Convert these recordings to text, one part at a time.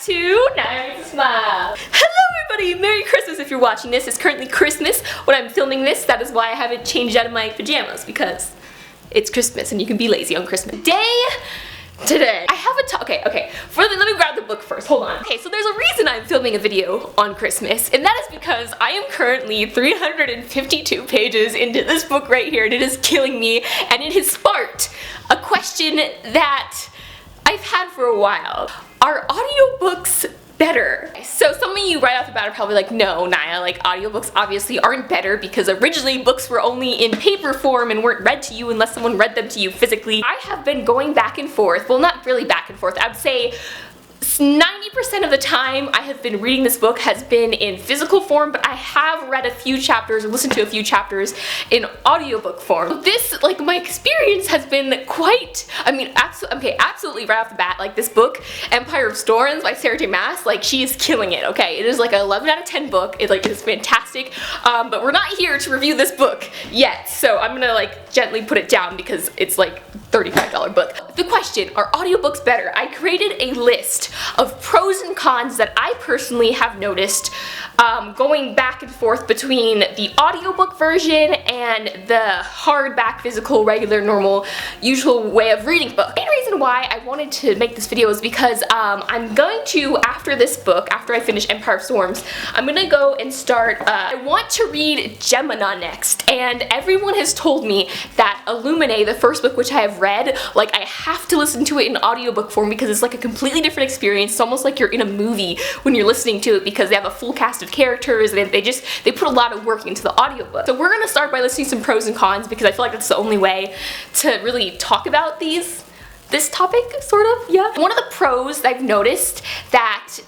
to Naya Smile. Hello everybody, Merry Christmas if you're watching this. It's currently Christmas when I'm filming this. That is why I haven't changed out of my pajamas, because it's Christmas and you can be lazy on Christmas Day. Today, I have a okay, let me grab the book first, hold on. Okay, so there's a reason I'm filming a video on Christmas, and that is because I am currently 352 pages into this book right here, and it is killing me, and it has sparked a question that I've had for a while. Are audiobooks better? So some of you right off the bat are probably like, no, Naya, like audiobooks obviously aren't better because originally books were only in paper form and weren't read to you unless someone read them to you physically. I have been going back and forth, well not really back and forth, I would say 90% of the time I have been reading this book has been in physical form, but I have read a few chapters or listened to a few chapters in audiobook form. This, like, my experience has been quite, I mean, absolutely right off the bat, like this book, Empire of Storms by Sarah J. Maas, like she is killing it, okay? It is like an 11 out of 10 book, it like is fantastic, but we're not here to review this book yet, so I'm gonna like gently put it down because it's like $35 book. The question, are audiobooks better? I created a list of pros and cons that I personally have noticed going back and forth between the audiobook version and the hardback, physical, regular, normal, usual way of reading book. The main reason why I wanted to make this video is because I'm going to, after this book, after I finish Empire of Storms, I'm gonna go and start, I want to read Gemini next, and everyone has told me that Illuminae, the first book which I have read, like I have to listen to it in audiobook form because it's like a completely different experience. It's almost like you're in a movie when you're listening to it because they have a full cast of characters and they put a lot of work into the audiobook. So we're gonna start by listing some pros and cons because I feel like that's the only way to really talk about this topic, sort of, yeah. One of the pros that I've noticed that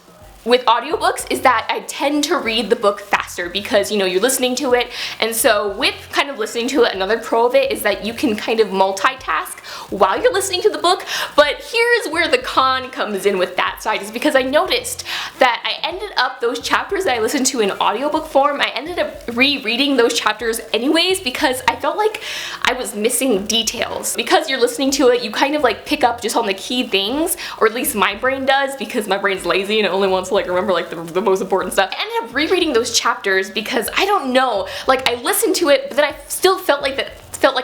with audiobooks is that I tend to read the book faster because, you know, you're listening to it, and so with kind of listening to it, another pro of it is that you can kind of multitask while you're listening to the book. But here's where the con comes in with that side, is because I noticed that I ended up, those chapters that I listened to in audiobook form, I ended up rereading those chapters anyways because I felt like I was missing details. Because you're listening to it, you kind of like pick up just on the key things, or at least my brain does because my brain's lazy and it only wants to like remember like the most important stuff. I ended up rereading those chapters because I don't know, like I listened to it, but then I still felt like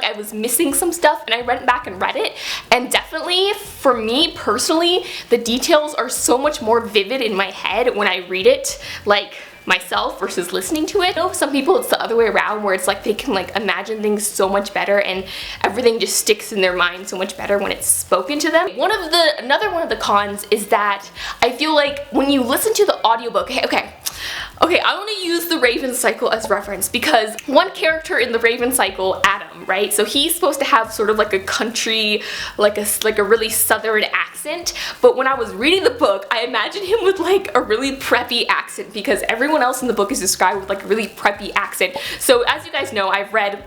I was missing some stuff, and I went back and read it, and definitely for me personally, the details are so much more vivid in my head when I read it like myself versus listening to it. I know some people it's the other way around where it's like they can like imagine things so much better and everything just sticks in their mind so much better when it's spoken to them. Another one of the cons is that I feel like when you listen to the audiobook, okay, I want to use the Raven Cycle as reference because one character in the Raven Cycle, Adam, right? So he's supposed to have sort of like a country, like a really southern accent, but when I was reading the book, I imagined him with like a really preppy accent because everyone else in the book is described with like a really preppy accent. So as you guys know, I've read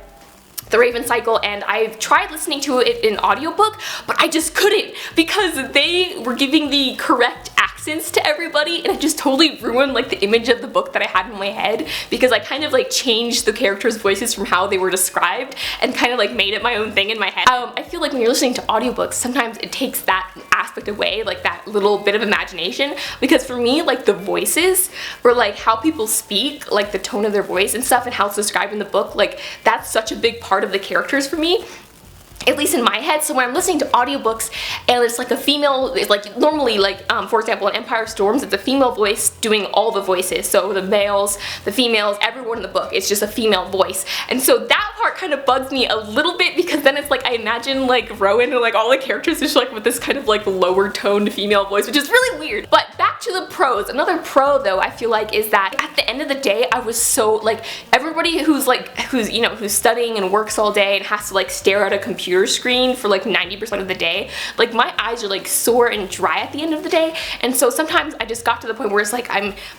the Raven Cycle and I've tried listening to it in audiobook, but I just couldn't because they were giving the correct accents to everybody, and it just totally ruined like the image of the book that I had in my head because I kind of like changed the characters' voices from how they were described and kind of like made it my own thing in my head. I feel like when you're listening to audiobooks, sometimes it takes that aspect away, like that little bit of imagination, because for me, like the voices or like how people speak, like the tone of their voice and stuff and how it's described in the book, like that's such a big part of the characters for me, at least in my head. So when I'm listening to audiobooks and it's like a female, it's like normally like for example in Empire of Storms, it's a female voice doing all the voices, so the males, the females, everyone in the book, it's just a female voice, and so that part kind of bugs me a little bit because then it's like I imagine like Rowan and like all the characters just like with this kind of like lower toned female voice, which is really weird. But back to the pros. Another pro though I feel like is that at the end of the day I was so like, everybody who's studying and works all day and has to like stare at a computer screen for like 90% of the day, like my eyes are like sore and dry at the end of the day, and so sometimes I just got to the point where it's like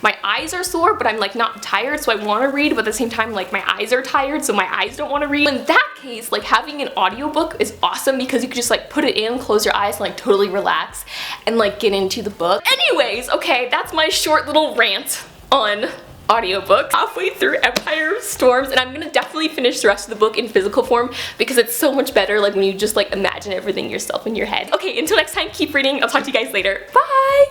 my eyes are sore but I'm like not tired, so I want to read, but at the same time like my eyes are tired so my eyes don't want to read. In that case, like having an audiobook is awesome because you can just like put it in, close your eyes and like totally relax and like get into the book. Anyways, okay, that's my short little rant on audiobook. Halfway through Empire of Storms, and I'm gonna definitely finish the rest of the book in physical form because it's so much better like when you just like imagine everything yourself in your head. Okay, until next time, keep reading. I'll talk to you guys later. Bye!